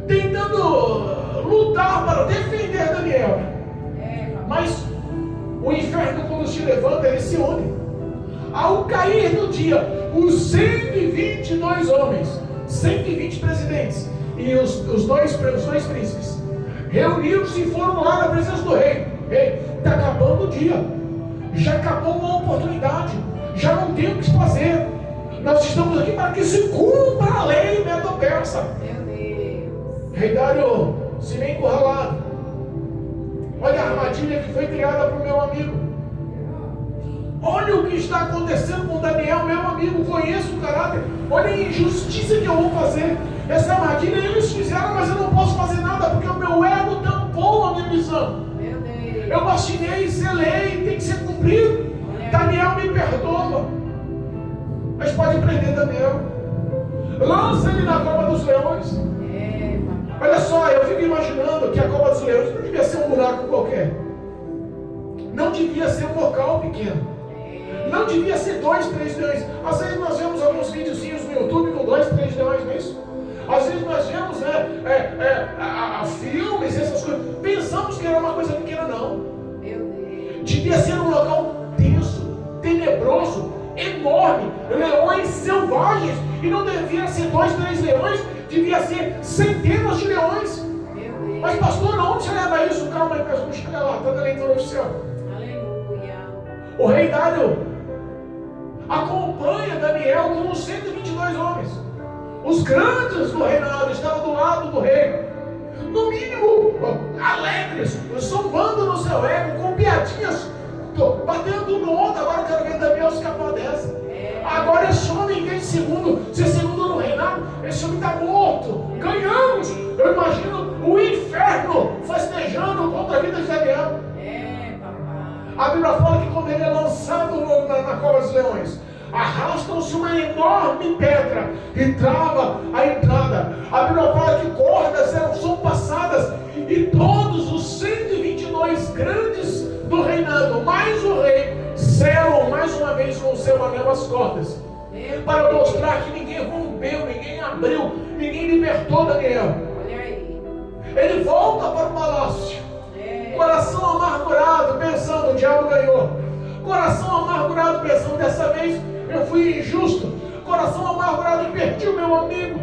tentando lutar para defender Daniel. Mas o inferno, quando se levanta, ele se une. Ao cair do dia, os 122 homens, 120 presidentes e os dois príncipes reuniram-se e foram lá na presença do rei. Rei, está acabando o dia, já acabou uma oportunidade, já não tem o que fazer. Nós estamos aqui para que se cumpra a lei medo-persa. Meu Deus. Rei Dário se vê encurralado. Olha a armadilha que foi criada para o meu amigo. Olha o que está acontecendo com Daniel, meu amigo. Conheço o caráter. Olha a injustiça que eu vou fazer. Essa armadilha eles fizeram, mas eu não posso fazer nada porque o meu ego tampou a minha missão. Meu Deus. Eu bastinei, selei, tem que ser cumprido. Daniel me perdoa. Mas pode prender Daniel. Lança ele na cova dos leões. Olha só, eu fico imaginando que a cova dos leões não devia ser um buraco qualquer. Não devia ser um local pequeno. Não devia ser 2, 3 leões. Às vezes nós vemos alguns videozinhos no YouTube com 2, 3 leões, não é isso? Às vezes nós vemos filmes, essas coisas. Pensamos que era uma coisa pequena, não. Devia ser um local denso, tenebroso, enorme. Leões selvagens. E não devia ser 2, 3 leões. Devia ser centenas de leões. Mas pastor, onde você leva isso? Calma aí, vamos chegar lá. Está na leitura oficial. Aleluia. O rei Dário acompanha Daniel com os 122 homens. Os grandes do reinado estavam do lado do rei. No mínimo, alegres, zombando no seu ego, com piadinhas, batendo no outro. Agora eu quero ver Daniel escapar dessa. Agora esse homem, em vez de ser segundo no reinado, esse homem está morto. Ganhamos. Eu imagino o inferno festejando contra a vida de Daniel. A Bíblia fala que quando quando ele é lançado na cova dos leões, arrastam-se uma enorme pedra e trava a entrada. A Bíblia fala que cordas são passadas e todos os 122 grandes do reinado, mais o rei, selam mais uma vez com o seu anel as cordas, para mostrar que ninguém rompeu, ninguém abriu, ninguém libertou Daniel. Ele volta para o palácio, coração amargurado, pensando: o diabo ganhou. Coração amargurado, pensando: dessa vez eu fui injusto. Coração amargurado, eu perdi o meu amigo.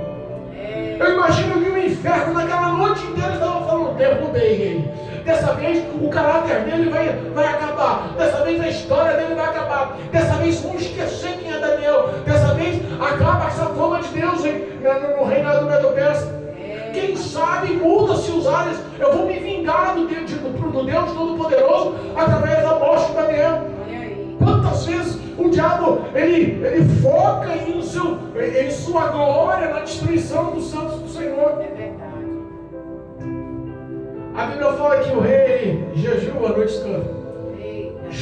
Eu imagino que o inferno naquela noite inteira estava falando: derrubei ele. Dessa vez o caráter dele vai acabar. Dessa vez a história dele vai acabar. Dessa vez vão esquecer quem é Daniel. Dessa vez acaba essa fama de Deus no reinado do Medo-Persa. Quem sabe muda-se os ares. Eu vou me vingar do Deus Todo-Poderoso através da morte de Daniel. Quantas vezes o diabo ele foca em sua glória na destruição dos santos do Senhor. É verdade. A Bíblia fala que o rei jejua a noite toda,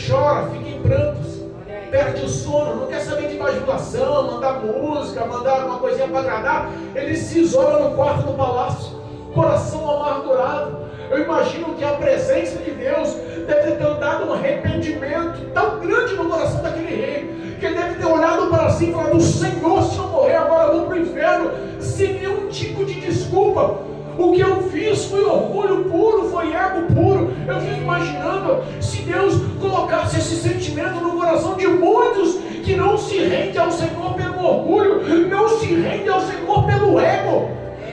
chora, fica em prantos, perde o sono, não quer saber de bajulação, mandar música, mandar uma coisinha para agradar. Ele se isola no quarto do palácio, coração amargurado. Eu imagino que a presença de Deus deve ter dado um arrependimento tão grande no coração daquele rei, que ele deve ter olhado para si e falado: Senhor, se eu morrer agora eu vou para o inferno, sem nenhum tipo de desculpa. O que eu fiz foi orgulho puro, foi ego puro. Eu fico imaginando se Deus colocasse esse sentimento no coração de muitos que não se rendem ao Senhor pelo orgulho, não se rendem ao Senhor pelo ego.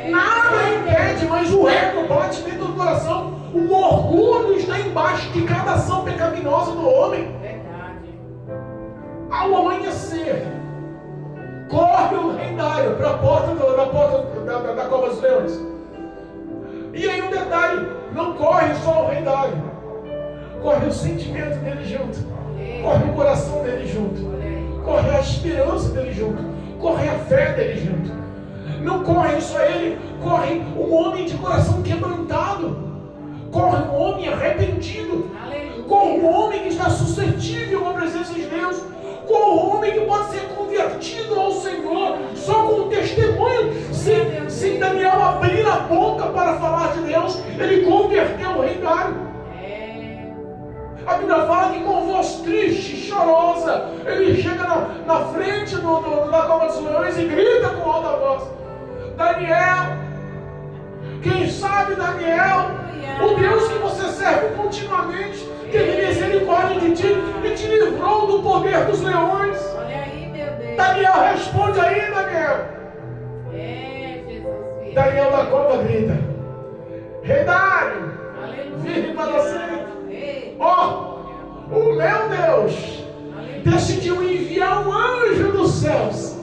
Nada impede, mas o ego bate dentro do coração. O orgulho está embaixo de cada ação pecaminosa do homem. Verdade. Ao amanhecer, corre o rendário para a porta da cova dos leões. E aí um detalhe: não corre só o rendário, corre o sentimento dele junto, corre o coração dele junto, corre a esperança dele junto, corre a fé dele junto. Não corre só ele, corre um homem de coração quebrantado, corre um homem arrependido, corre um homem que está suscetível à presença de Deus, corre um homem que pode ser convertido ao Senhor só com um testemunho. Se Daniel abrir a boca para falar de Deus, ele converteu o rendário. A Bíblia fala que com voz triste, chorosa, ele chega na frente da cova dos leões e grita com alta voz: Daniel, quem sabe Daniel, o Deus que você serve continuamente, teve misericórdia de ti e te livrou do poder dos leões. Olha aí, meu Deus. Daniel, responde aí, Daniel. Jesus, filho. Daniel da cova grita: rendário, Aleluia. vive para sempre. Ei. Ó, o meu Deus decidiu enviar um anjo dos céus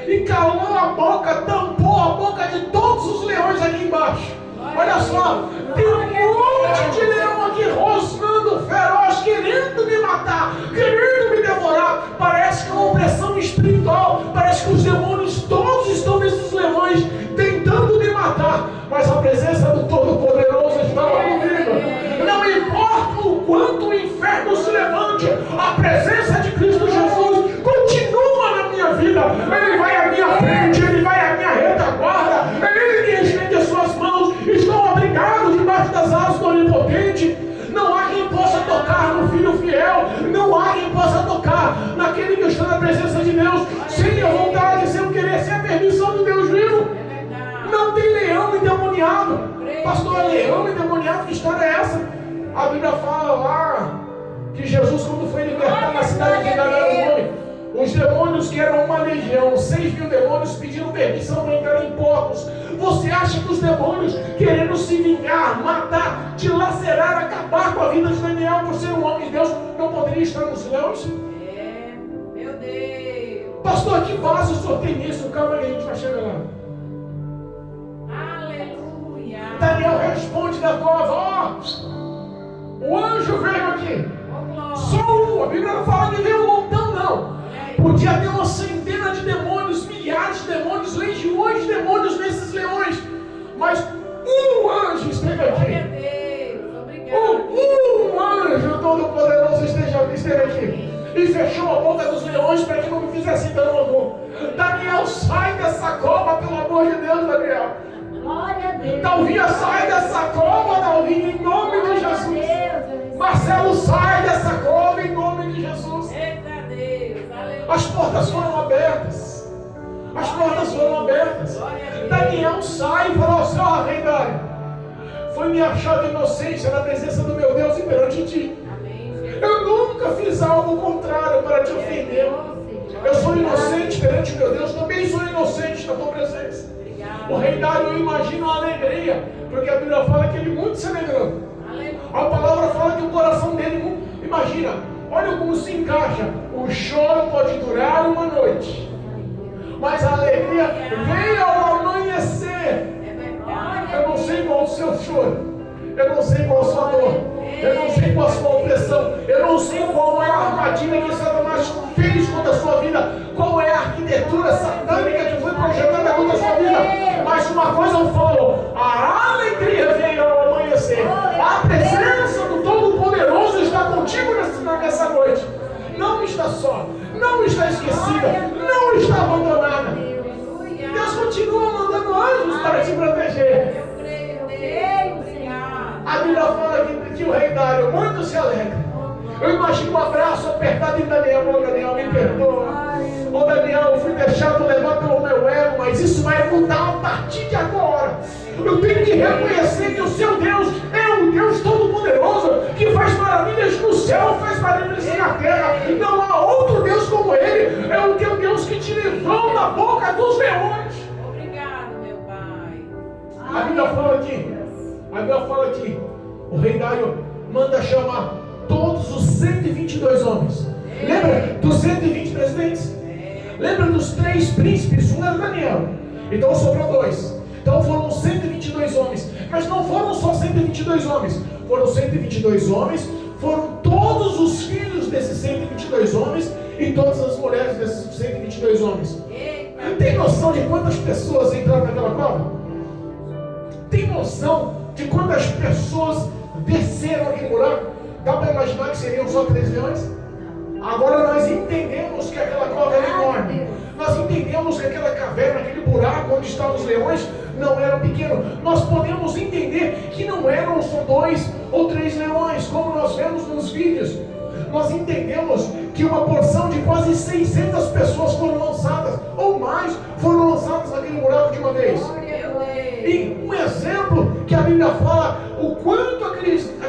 e calou a boca, tampou a boca de todos os leões aqui embaixo. Olha só, tem um monte de leão aqui rosnando feroz, querendo me matar, querendo me devorar. Parece que é uma opressão espiritual, parece que os demônios todos estão nesses leões tentando me matar, mas a presença do Todo-Poderoso está lá comigo. Não importa o quanto o inferno se levante, a presença de Cristo Jesus continua na minha vida. Ele vai à minha frente, ele vai à minha retaguarda, é ele que estende as suas mãos. Estou abrigado debaixo das asas do Onipotente. Não há quem possa tocar no Filho fiel, não há quem possa tocar naquele que está na presença de Deus sem a vontade, sem o querer, sem a permissão do Deus vivo. Não tem leão endemoniado. Pastor, leão endemoniado, que história é essa? A Bíblia fala lá que Jesus, quando foi libertado na cidade de Capernaum, os demônios, que eram uma legião, 6.000 demônios, pediram permissão para entrar em porcos. Você acha que os demônios, querendo se vingar, matar, dilacerar, acabar com a vida de Daniel por ser um homem de Deus, não poderia estar nos leões? Meu Deus. Pastor, que base o senhor tem nisso? Calma aí, a gente vai chegar lá. Aleluia. Daniel responde da cova: ó, o anjo veio aqui. Só um. A Bíblia não fala que veio um montão, não. Podia ter uma centena de demônios, milhares de demônios, legiões de demônios nesses leões, mas um anjo esteve aqui. Glória a Deus. Obrigado. Um anjo Todo-Poderoso esteve aqui. Dalvinha, sai dessa cova, Dalvinha, em nome de Jesus. Marcelo, sai dessa cova, em nome de Jesus. Eita Deus, aleluia. As portas foram abertas. As portas foram abertas. Daniel sai e falou assim: ó, rei Dário, foi me achado inocência na presença do meu Deus e perante ti. Amém, Jesus. Eu nunca fiz algo contrário para te ofender. Eu sou inocente perante meu Deus, também sou inocente na tua presença. Obrigado. O rei Dário, eu imagino a alegria, porque a Bíblia fala que ele muito se alegrou. Aleluia. A palavra fala que o coração dele, imagina, olha como se encaixa. O choro pode durar uma noite, mas a alegria vem ao amanhecer. É verdade. Eu não sei qual o seu choro, eu não sei qual a sua dor, eu não sei qual a sua opressão, eu não sei qual é a armadilha que Satanás fez contra a sua vida, qual é a arquitetura satânica que foi projetada contra a sua vida, mas uma coisa eu falo: a alegria vem ao amanhecer. A presença do Todo-Poderoso está contigo nessa noite. Não está só, não está esquecida, não está abandonada. Deus continua mandando anjos para te proteger. Eu creio, Deus. Obrigado. A Bíblia fala que o rei Dário muito se alegra. Eu imagino um abraço apertado em Daniel. Ô Daniel, me perdoa. Ô Daniel, eu fui deixado levar pelo meu ego, mas isso vai mudar a partir de agora. Eu tenho que reconhecer que o seu Deus é um Deus todo-poderoso, que faz maravilhas no céu, faz maravilhas na terra. Não há outro Deus como Ele. É o teu Deus que te livrou da boca dos leões. Obrigado, meu Pai. A Bíblia fala que o rei Dário manda chamar todos os 122 homens. Lembra dos 120 presidentes? Lembra dos 3 príncipes? Um era Daniel. Então sobrou 2. Então foram 122 homens. Mas não foram só 122 homens. Foram 122 homens. Foram todos os filhos desses 122 homens e todas as mulheres desses 122 homens. Eita. Tem noção de quantas pessoas entraram naquela cova? Tem noção de quantas pessoas desceram aquele buraco? Dá para imaginar que seriam só 3 leões? Agora nós entendemos que aquela cova era enorme. Nós entendemos que aquela caverna, aquele buraco onde estavam os leões, não era pequeno. Nós podemos entender que não eram só 2 ou 3 leões, como nós vemos nos vídeos. Nós entendemos que uma porção de quase 600 pessoas foram lançadas, ou mais, foram lançadas naquele buraco de uma vez. E um exemplo que a Bíblia fala, o quanto aqueles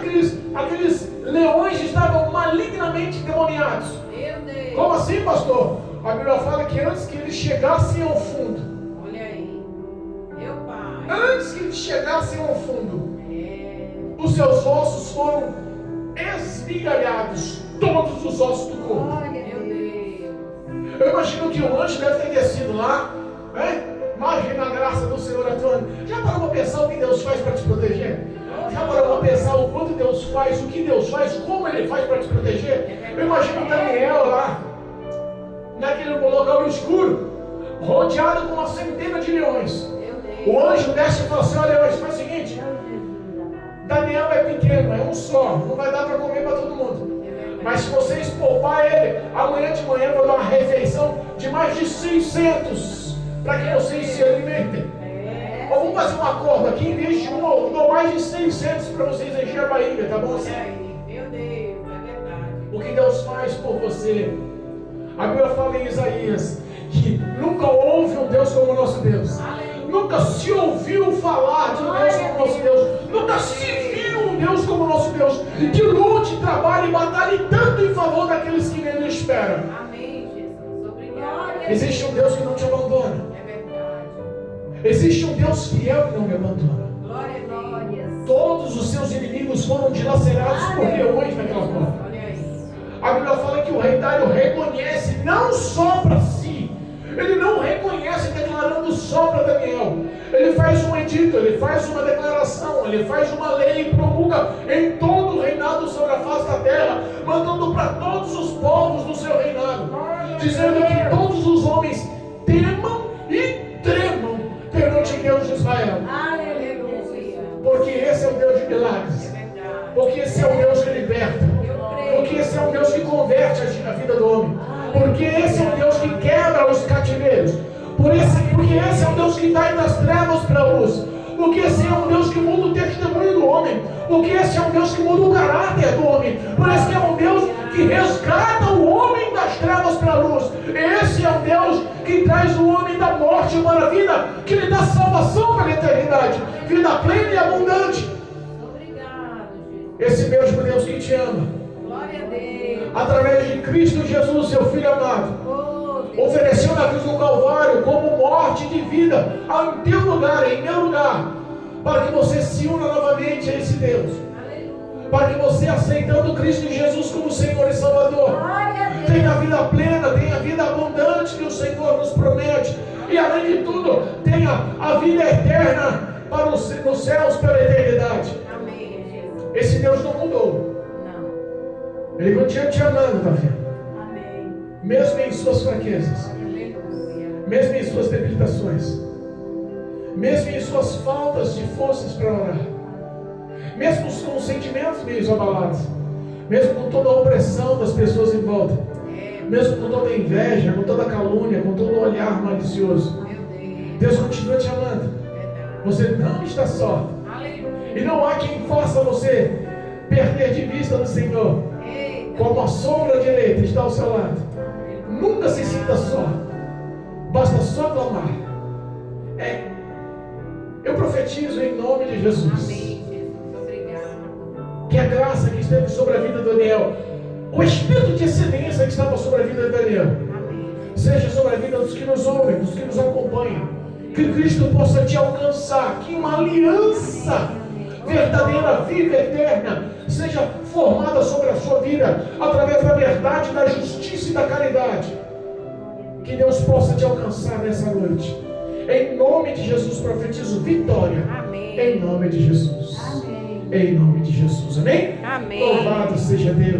leões estavam malignamente demoniados. Meu Deus. Como assim, pastor? A Bíblia fala que antes que eles chegassem ao fundo, Olha aí. Meu Pai. antes que eles chegassem ao fundo, É. os seus ossos foram esmigalhados, todos os ossos do corpo. Meu Deus. Eu imagino que o anjo deve ter descido lá, né? Imagina a graça do Senhor Antônio. Já parou para pensar o que Deus faz para te proteger? Já parou para pensar o quanto Deus faz, o que Deus faz, como Ele faz para te proteger? Eu imagino Daniel lá, naquele local escuro, rodeado com uma centena de leões. Meu Deus. O anjo desce e fala assim: olha, leões, faz o seguinte, Daniel é pequeno, é um só, não vai dar para comer para todo mundo. Mas se vocês poupar ele, amanhã de manhã eu vou dar uma refeição de mais de 600 para que vocês se alimentem. Ou vamos fazer um acordo aqui, em vez de um, eu dou mais de 600 para vocês encher a barriga, tá bom assim? Olha aí. Meu Deus, é verdade. O que Deus faz por você? A Bíblia fala em Isaías que nunca houve um Deus como o nosso Deus. Nunca se ouviu falar de um Deus como o nosso Deus. Nunca se viu um Deus como o nosso Deus, que lute, trabalhe e batalhe tanto em favor daqueles que nele esperam. Amém, Jesus. Obrigado. Existe um Deus que não te abandona. É verdade. Existe um Deus fiel que não me abandona. Glória a Deus. Todos os seus inimigos foram dilacerados por leões naquela cova. Olha aí. A Bíblia fala que o rei Dário reconhece não só para si, ele não reconhece declarando só para Daniel. Ele faz um edito, ele faz uma declaração, ele faz uma lei e promulga em todo o reinado sobre a face da terra, mandando para todos os povos do seu reinado, dizendo que todos os homens temam e tremam perante Deus de Israel. Aleluia. Porque esse é o Deus de milagres. É verdade. Porque esse é o Deus que liberta. Eu creio. Porque esse é o Deus que converte a vida do homem. Porque esse é o Deus que quebra os cativeiros. Porque esse é o Deus que dá das trevas para a luz. O Porque esse é um Deus que muda o testemunho do homem. Porque esse é um Deus que muda o caráter do homem. Por isso que é um Deus que resgata o homem das trevas para a luz. Esse é um Deus que traz o homem da morte para a vida, que lhe dá salvação para a eternidade, vida plena e abundante. Obrigado, Jesus. Esse mesmo Deus que te ama, Glória a Deus. através de Cristo Jesus, seu Filho amado, Oh, Deus. ofereceu na cruz do Calvário como morte de vida em teu lugar, em meu lugar, para que você se una novamente a esse Deus, Aleluia. para que você, aceitando Cristo Jesus como Senhor e Salvador, Glória a Deus. tenha a vida plena, tenha a vida abundante que o Senhor nos promete, e além de tudo, tenha a vida eterna para nos céus pela eternidade. Amém, Jesus. Esse Deus não mudou, Não. Ele continua te amando, tá vendo? Amém. Mesmo em suas fraquezas, Aleluia. mesmo em suas debilitações, mesmo em suas faltas de forças para orar, mesmo com os sentimentos meio abalados, mesmo com toda a opressão das pessoas em volta, mesmo com toda a inveja, com toda a calúnia, com todo o olhar malicioso, Meu Deus. Deus continua te amando. Verdade. Você não está só, Aleluia. e não há quem faça você perder de vista do Senhor. Eita. Como a sombra direita está ao seu lado, nunca se sinta só, basta só clamar. Eu profetizo em nome de Jesus Amém, Jesus. Obrigado. que a graça que esteve sobre a vida de Daniel, o espírito de excelência que estava sobre a vida de Daniel, Amém. seja sobre a vida dos que nos ouvem, dos que nos acompanham, que Cristo possa te alcançar, que uma aliança verdadeira, viva, eterna, seja formada sobre a sua vida, através da verdade, da justiça e da caridade. Que Deus possa te alcançar nessa noite. Em nome de Jesus, profetizo vitória. Amém. Em nome de Jesus. Amém. Em nome de Jesus. Amém? Amém. Louvado seja Deus.